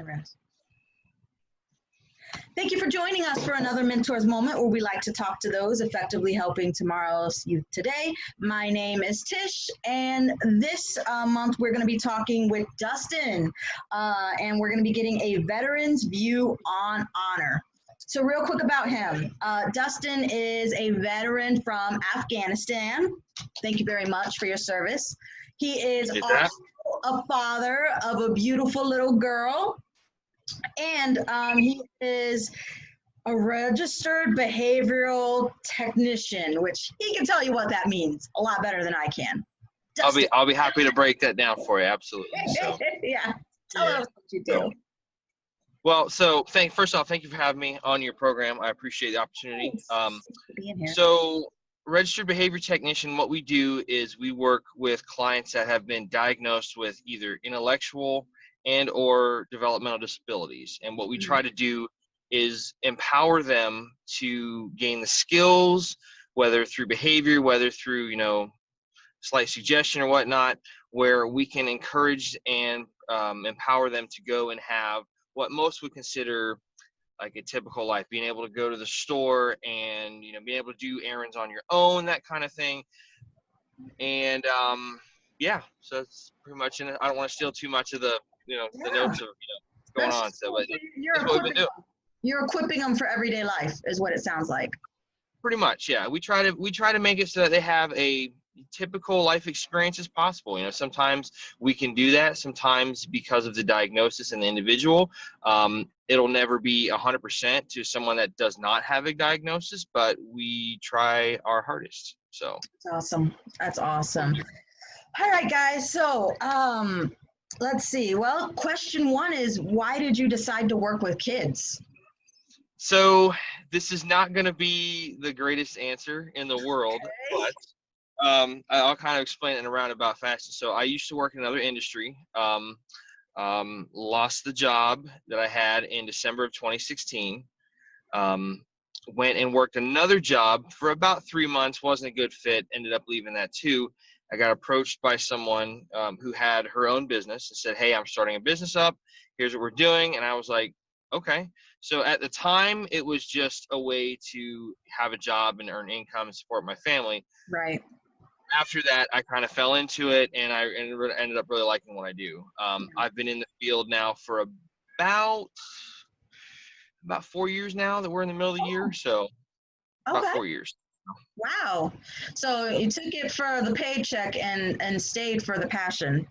never asked. Thank you for joining us for another Mentors Moment where we like to talk to those effectively helping tomorrow's youth today. My name is Tish, and this month we're going to be talking with Dustin, and we're going to be getting a veteran's view on honor. So real quick about him. Dustin is a veteran from Afghanistan. Thank you very much for your service. He is also a father of a beautiful little girl. And he is a registered behavioral technician, which he can tell you what that means a lot better than I can. Dustin. I'll be happy to break that down for you. Absolutely. So. Yeah. Tell us what you do. So first off, thank you for having me on your program. I appreciate the opportunity. Thanks for being here. So registered behavior technician, what we do is we work with clients that have been diagnosed with either intellectual and or developmental disabilities. And what we try to do is empower them to gain the skills, whether through behavior, whether through, slight suggestion or whatnot, where we can encourage and empower them to go and have what most would consider like a typical life, being able to go to the store and, being able to do errands on your own, that kind of thing. And so it's pretty much, I don't want to steal too much of the, the notes of what's going on. So, but that's what we've been doing. You're equipping them for everyday life, is what it sounds like. Pretty much, yeah. We try to make it so that they have a typical life experience as possible. Sometimes we can do that. Sometimes because of the diagnosis and the individual, it'll never be 100% to someone that does not have a diagnosis, but we try our hardest. So that's awesome. That's awesome. All right, guys. So, let's see. Well, question one is, why did you decide to work with kids? So this is not going to be the greatest answer in the world, but I'll kind of explain it in a roundabout fashion. So I used to work in another industry, lost the job that I had in December of 2016, went and worked another job for about 3 months, wasn't a good fit, ended up leaving that too. I got approached by someone who had her own business and said, hey, I'm starting a business up. Here's what we're doing. And I was like, okay. So at the time, it was just a way to have a job and earn income and support my family. Right. After that, I kind of fell into it, and I ended up really liking what I do. I've been in the field now for about 4 years now that we're in the middle of the year. So about 4 years. Wow. So you took it for the paycheck and stayed for the passion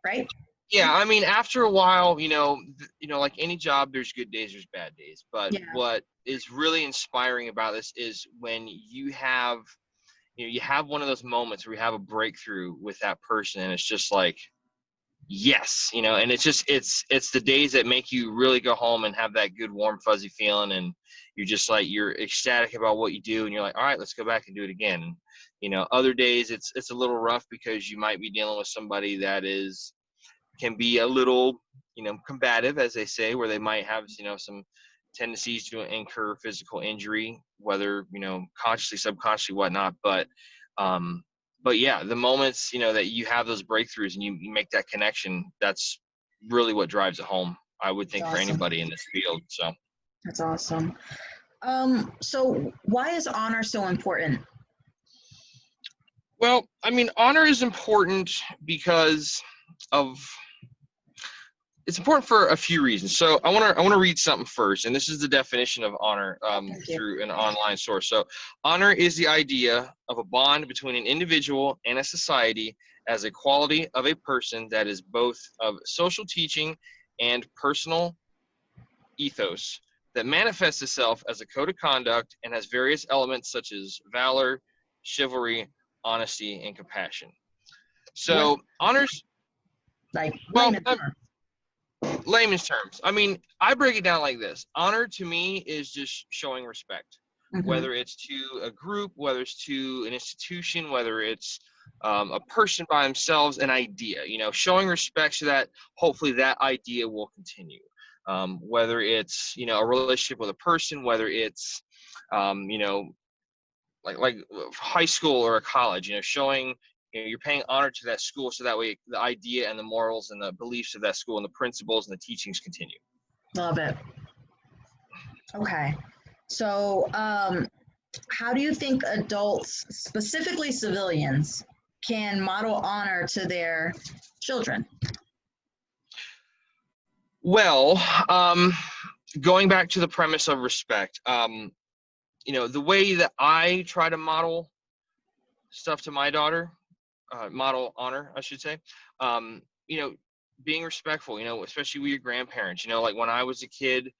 right? Yeah. I mean, after a while, like any job, there's good days, there's bad days. But what is really inspiring about this is when you have one of those moments where you have a breakthrough with that person, and it's just like, yes, and it's just, it's the days that make you really go home and have that good, warm, fuzzy feeling. And you're just like, you're ecstatic about what you do. And you're like, all right, let's go back and do it again. And, other days it's a little rough because you might be dealing with somebody that can be a little, combative, as they say, where they might have, some tendencies to incur physical injury, whether, consciously, subconsciously, whatnot. But yeah, the moments, that you have those breakthroughs and you make that connection, that's really what drives it home, I would think, for anybody in this field. So that's awesome. So why is honor so important? Well, I mean, honor is important because it's important for a few reasons. So I want to read something first, and this is the definition of honor through an online source. So honor is the idea of a bond between an individual and a society as a quality of a person that is both of social teaching and personal ethos that manifests itself as a code of conduct and has various elements such as valor, chivalry, honesty, and compassion. So honors, layman's terms. I mean, I break it down like this. Honor to me is just showing respect, whether it's to a group, whether it's to an institution, whether it's a person by themselves, an idea, showing respect so that hopefully that idea will continue. Whether it's, a relationship with a person, whether it's, like high school or a college, showing, you're paying honor to that school, so that way the idea and the morals and the beliefs of that school and the principles and the teachings continue. Love it. Okay. So, how do you think adults, specifically civilians, can model honor to their children? Well, going back to the premise of respect, the way that I try to model stuff to my daughter, model honor, I should say, being respectful, especially with your grandparents. Like when I was a kid,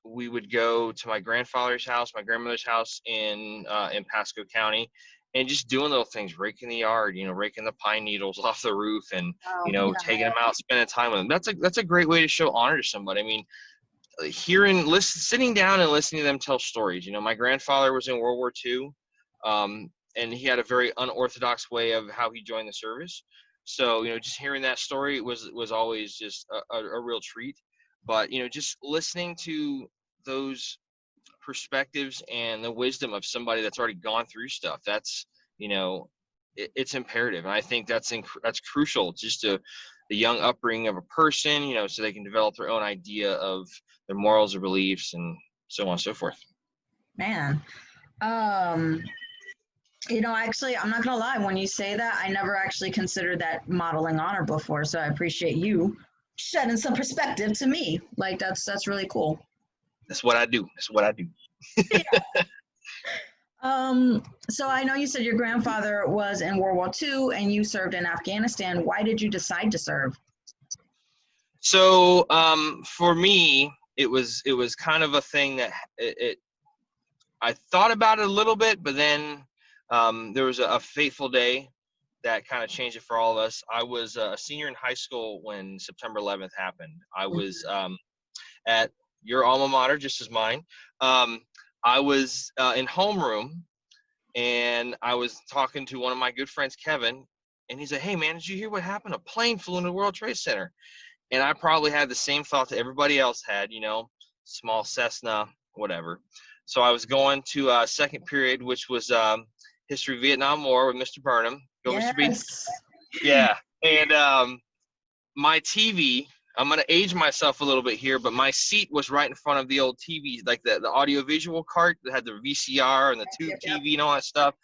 we would go to my grandfather's house, my grandmother's house in Pasco County, and just doing little things, raking the yard, raking the pine needles off the roof, and taking them out, spending time with them. That's a great way to show honor to somebody. I mean, sitting down and listening to them tell stories. My grandfather was in World War II, and he had a very unorthodox way of how he joined the service. So, just hearing that story was always just a real treat. But, just listening to those perspectives and the wisdom of somebody that's already gone through stuff, that's, it's imperative. And I think that's crucial just to the young upbringing of a person, so they can develop their own idea of their morals or beliefs and so on and so forth. Man. Actually, I'm not gonna lie, when you say that, I never actually considered that modeling honor before. So I appreciate you shedding some perspective to me. Like that's really cool. That's what I do. Yeah. So I know you said your grandfather was in World War II and you served in Afghanistan. Why did you decide to serve? So for me, it was kind of a thing that I thought about it a little bit, but then there was a fateful day that kind of changed it for all of us. I was a senior in high school when September 11th happened. I was at your alma mater, just as mine. I was in homeroom, and I was talking to one of my good friends, Kevin, and he said, "Hey, man, did you hear what happened? A plane flew into the World Trade Center." And I probably had the same thought that everybody else had, small Cessna, whatever. So I was going to second period, which was history of Vietnam War with Mr. Burnham. Go, yes. Mr. B. Yeah. And my TV, I'm going to age myself a little bit here, but my seat was right in front of the old TV, like the audio-visual cart that had the VCR and the tube TV and all that stuff.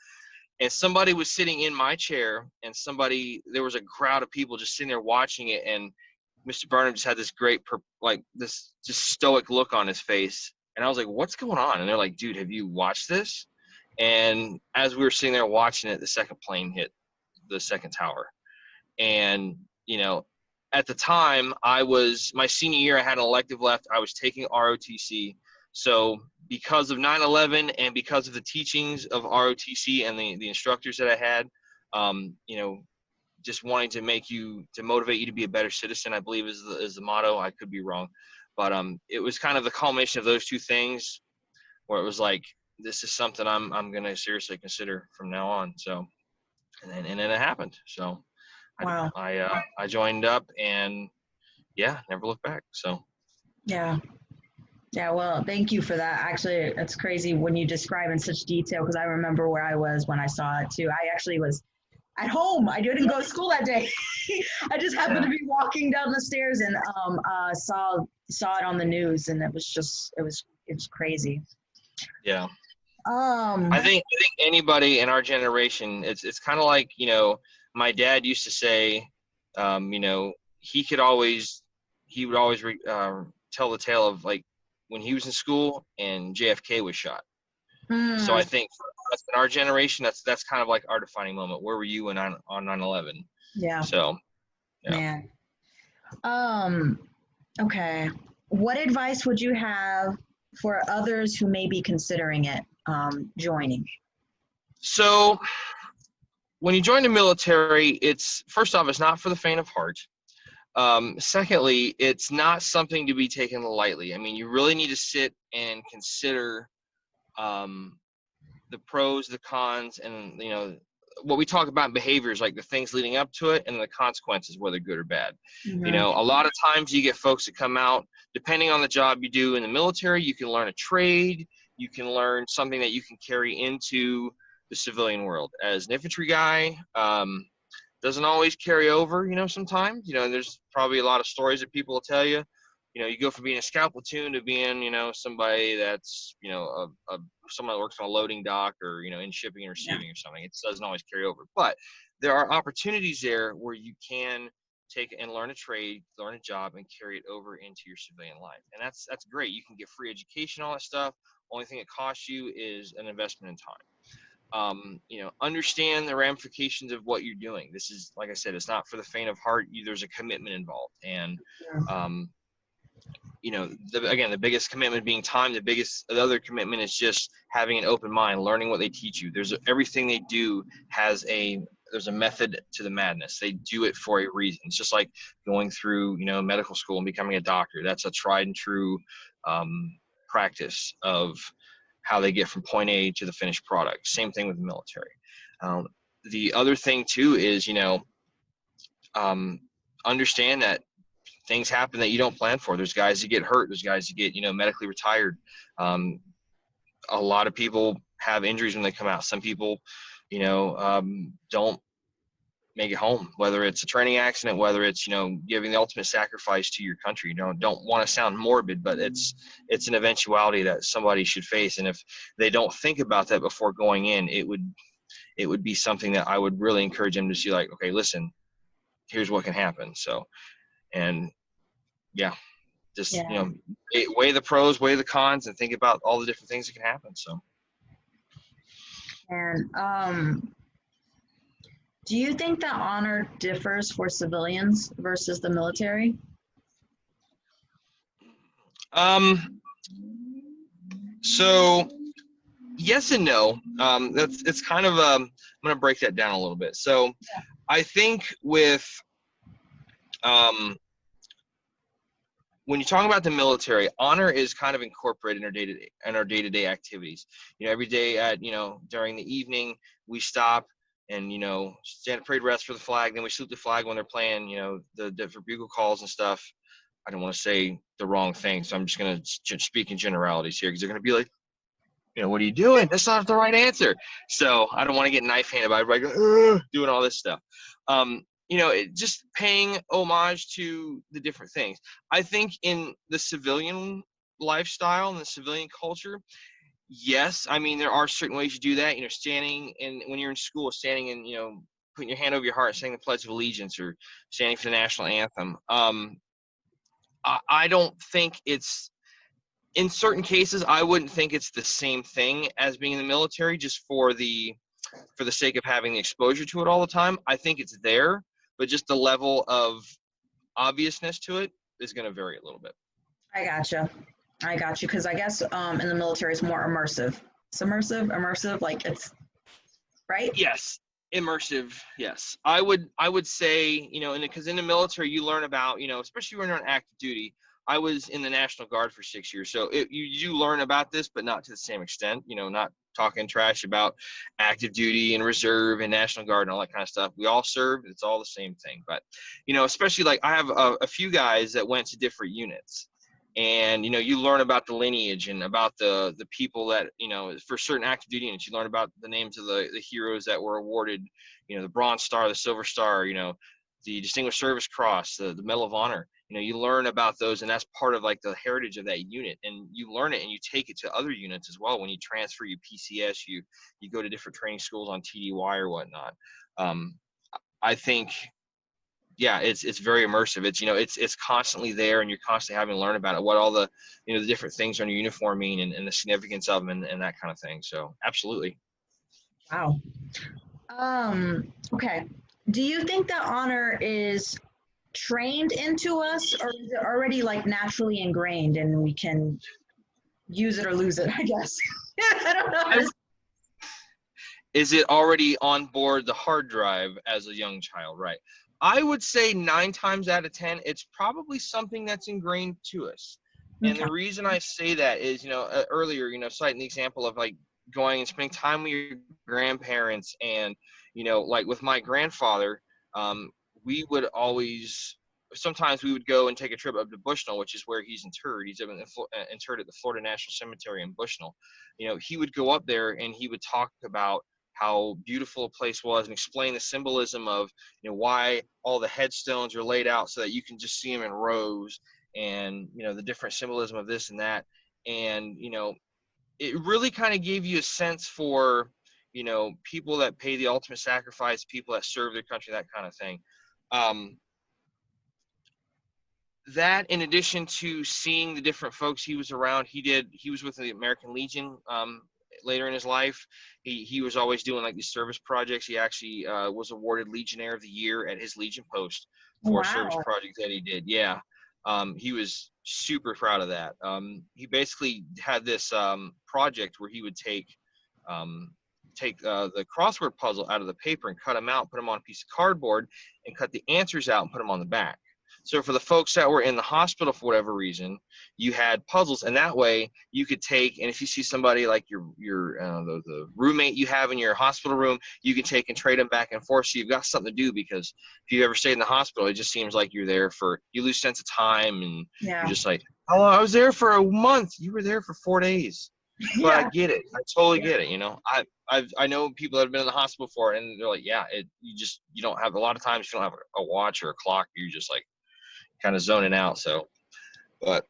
And somebody was sitting in my chair, and there was a crowd of people just sitting there watching it, and Mr. Burnham just had this great, this just stoic look on his face. And I was like, "What's going on?" And they're like, "Dude, have you watched this?" And as we were sitting there watching it, the second plane hit the second tower. And, at the time, my senior year, I had an elective left. I was taking ROTC. So because of 9/11 and because of the teachings of ROTC and the instructors that I had, just wanting to motivate you to be a better citizen, I believe is the motto. I could be wrong, but it was kind of the culmination of those two things, where it was like, this is something I'm gonna seriously consider from now on. So, and then it happened. So, wow. I joined up, and never looked back. So, yeah. Well, thank you for that. Actually, it's crazy when you describe in such detail, because I remember where I was when I saw it too. I actually was at home. I didn't go to school that day. I just happened to be walking down the stairs and saw it on the news, and it was crazy. Yeah. I think anybody in our generation, it's kind of like, my dad used to say, he would always tell the tale of, like, when he was in school and JFK was shot. So I think that's in our generation, that's kind of like our defining moment. Where were you on 9/11? Yeah. So, yeah. Man. Okay. What advice would you have for others who may be considering it, joining? So when you join the military, first off, it's not for the faint of heart. Secondly, it's not something to be taken lightly. I mean, you really need to sit and consider the pros, the cons, and what we talk about in behaviors, like the things leading up to it and the consequences, whether good or bad. Mm-hmm. A lot of times you get folks that come out, depending on the job you do in the military, you can learn a trade, you can learn something that you can carry into the civilian world. As an infantry guy, doesn't always carry over, sometimes, there's probably a lot of stories that people will tell you. You go from being a scout platoon to being, somebody that's, someone that works on a loading dock or, in shipping and receiving or something. It doesn't always carry over. But there are opportunities there where you can take and learn a trade, learn a job, and carry it over into your civilian life. And that's great. You can get free education, all that stuff. Only thing it costs you is an investment in time. Understand the ramifications of what you're doing. This is, like I said, it's not for the faint of heart. There's a commitment involved. And, again, the biggest commitment being time. The other commitment is just having an open mind, learning what they teach you. Everything they do there's a method to the madness. They do it for a reason. It's just like going through, medical school and becoming a doctor. That's a tried and true practice of how they get from point A to the finished product. Same thing with the military. The other thing too is, understand that things happen that you don't plan for. There's guys that get hurt. There's guys that get, medically retired. A lot of people have injuries when they come out. Some people, don't make it home, whether it's a training accident, whether it's, giving the ultimate sacrifice to your country. Don't want to sound morbid, but it's an eventuality that somebody should face. And if they don't think about that before going in, it would be something that I would really encourage them to see, like, okay, listen, here's what can happen. So, and just, weigh the pros, weigh the cons, and think about all the different things that can happen. So. And, do you think that honor differs for civilians versus the military? So yes and no. It's kind of, I'm going to break that down a little bit. So I think with, when you talk about the military, honor is kind of incorporated in our day-to-day activities. Every day at, during the evening, we stop and, stand at parade rest for the flag. Then we salute the flag when they're playing, the different bugle calls and stuff. I don't want to say the wrong thing, so I'm just going to speak in generalities here, because they're going to be like, what are you doing? That's not the right answer. So I don't want to get knife-handed by everybody doing all this stuff. Just paying homage to the different things. I think in the civilian lifestyle and the civilian culture, yes, I mean, there are certain ways you do that. Standing in, when you're in school, standing and, putting your hand over your heart, saying the Pledge of Allegiance, or standing for the national anthem. I don't think it's, in certain cases, I wouldn't think it's the same thing as being in the military, just for the sake of having the exposure to it all the time. I think it's there, but just the level of obviousness to it is going to vary a little bit. I gotcha. Because I guess in the military it's more immersive. It's immersive, like it's, right? Yes, immersive. Yes, I would say, because in the military you learn about, especially when you're on active duty. I was in the National Guard for 6 years, so you do learn about this, but not to the same extent. Not talking trash about active duty and reserve and National Guard and all that kind of stuff. We all served. It's all the same thing. But, especially like I have a few guys that went to different units. And, you learn about the lineage and about the people that, for certain active duty units, you learn about the names of the heroes that were awarded, the Bronze Star, the Silver Star, the Distinguished Service Cross, the Medal of Honor. You learn about those, and that's part of like the heritage of that unit. And you learn it and you take it to other units as well. When you transfer, you PCS, you go to different training schools on TDY or whatnot. I think, it's very immersive. It's constantly there, and you're constantly having to learn about it, what all the, the different things on your uniform mean, and the significance of them, and that kind of thing. So absolutely. Wow. Okay. Do you think that honor is trained into us, or is it already like naturally ingrained and we can use it or lose it, I guess? I don't know. Is it already on board the hard drive as a young child? Right. I would say 9 times out of 10, it's probably something that's ingrained to us. Okay. And the reason I say that is, earlier, citing the example of like going and spending time with your grandparents, and, like with my grandfather, we would sometimes we would go and take a trip up to Bushnell, which is where he's interred. He's interred at the Florida National Cemetery in Bushnell. He would go up there and he would talk about how beautiful a place was, and explain the symbolism of, you know, why all the headstones are laid out so that you can just see them in rows, and, you know, the different symbolism of this and that. And, you know, it really kind of gave you a sense for, you know, people that pay the ultimate sacrifice, people that serve their country, that kind of thing. That, in addition to seeing the different folks he was around, he was with the American Legion later in his life. He was always doing like these service projects. He actually was awarded Legionnaire of the Year at his Legion post for a service project that he did. Yeah. He was super proud of that. He basically had this project where he would take the crossword puzzle out of the paper and cut them out, put them on a piece of cardboard, and cut the answers out and put them on the back. So for the folks that were in the hospital for whatever reason, you had puzzles, and that way you could take, and if you see somebody like the roommate you have in your hospital room, you can take and trade them back and forth. So you've got something to do, because if you ever stayed in the hospital, it just seems like you lose sense of time, and you're just like, oh, I was there for a month. You were there for 4 days. But I get it. I totally get it. You know, I know people that have been in the hospital before, and they're like, yeah, you don't have, a lot of times you don't have a watch or a clock. You're just like kind of zoning out. So, but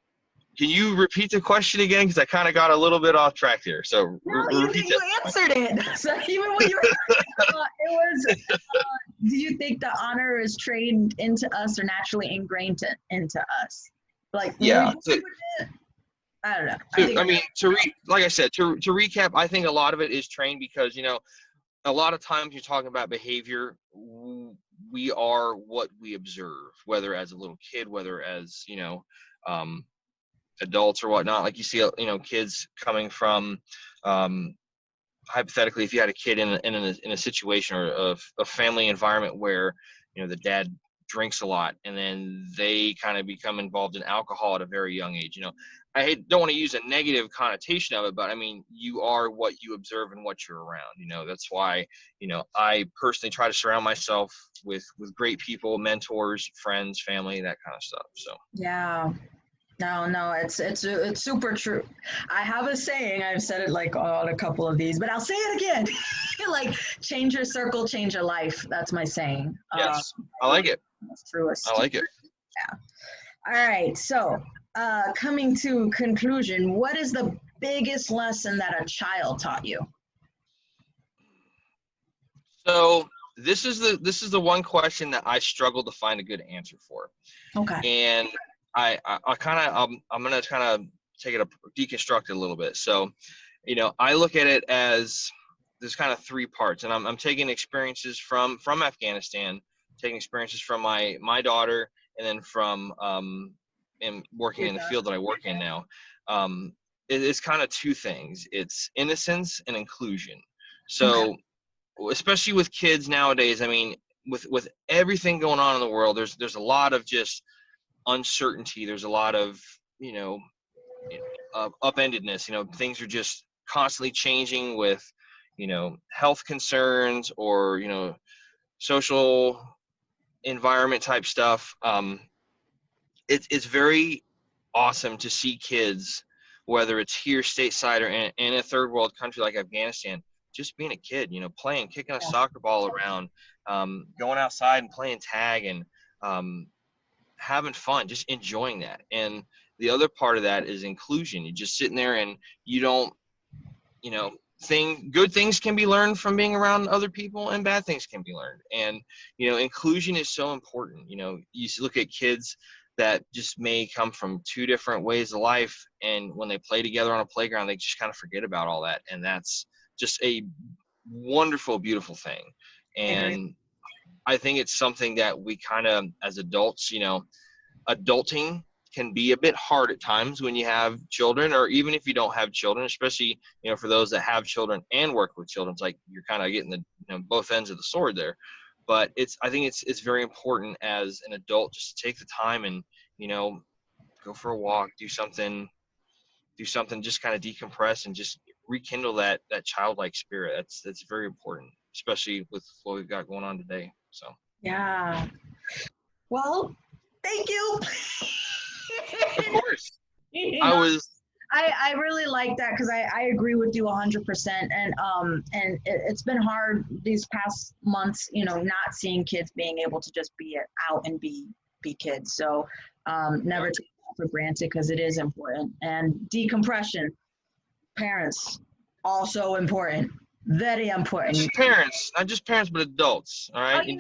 can you repeat the question again? Because I kind of got a little bit off track here. So no, you answered it. So even when you were, it was, do you think the honor is trained into us or naturally ingrained into us? Like, yeah. I don't know. Like I said, to recap, I think a lot of it is trained, because, you know, a lot of times you're talking about behavior. We are what we observe, whether as a little kid, whether as, you know, adults or whatnot. Like you see, you know, kids coming from, hypothetically, if you had a kid in a situation or a family environment where, you know, the dad drinks a lot, and then they kind of become involved in alcohol at a very young age. You know, don't want to use a negative connotation of it, but I mean, you are what you observe and what you're around. You know, that's why, you know, I personally try to surround myself with great people, mentors, friends, family, that kind of stuff. So yeah. No, it's super true. I have a saying, I've said it like on a couple of these, but I'll say it again. Like, change your circle, change your life. That's my saying. Yes, I like it. That's truest. I like it. Yeah. All right. So, coming to conclusion, what is the biggest lesson that a child taught you? So this is the one question that I struggle to find a good answer for. Okay. And I'm gonna kind of deconstruct it a little bit. So, you know, I look at it as there's kind of three parts, and I'm taking experiences from Afghanistan, taking experiences from my daughter, and then from working in the field that I work in now. It's kind of two things. It's innocence and inclusion. So, especially with kids nowadays, I mean, with everything going on in the world, there's a lot of just uncertainty. There's a lot of, you know, upendedness. You know, things are just constantly changing with, you know, health concerns or, you know, social environment type stuff. It's very awesome to see kids, whether it's here stateside or in a third world country like Afghanistan, just being a kid, you know, playing, kicking a soccer ball around, going outside and playing tag, and having fun, just enjoying that. And the other part of that is inclusion. You're just sitting there, and you don't, you know, good things can be learned from being around other people, and bad things can be learned. And, you know, inclusion is so important. You know, you look at kids that just may come from two different ways of life, and when they play together on a playground, they just kind of forget about all that. And that's just a wonderful, beautiful thing. And I think it's something that we kind of, as adults, you know, adulting can be a bit hard at times when you have children, or even if you don't have children, especially, you know, for those that have children and work with children. It's like you're kind of getting the, you know, both ends of the sword there. But I think it's very important as an adult just to take the time and, you know, go for a walk, do something, just kind of decompress and just rekindle that childlike spirit. That's very important, especially with what we've got going on today. So yeah. Well, thank you. Of course. I really like that because I agree with you 100%. And it's been hard these past months, not seeing kids being able to just be out and be kids. So never take that for granted because it is important. And decompression, parents, also important. Very important. Not just parents, but adults. All right. And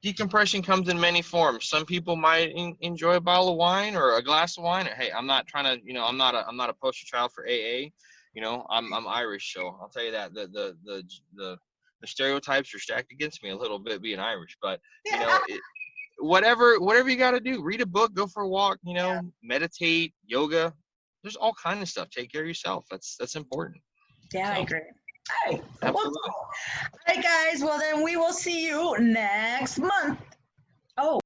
decompression comes in many forms. Some people might enjoy a bottle of wine or a glass of wine. Hey, I'm not trying to, I'm not a poster child for AA. I'm Irish, so I'll tell you that the stereotypes are stacked against me a little bit being Irish, but whatever you got to do, read a book, go for a walk, meditate, yoga. There's all kinds of stuff. Take care of yourself. That's important. Yeah, I agree. All right. Absolutely. All right, guys. Well, then we will see you next month. Oh.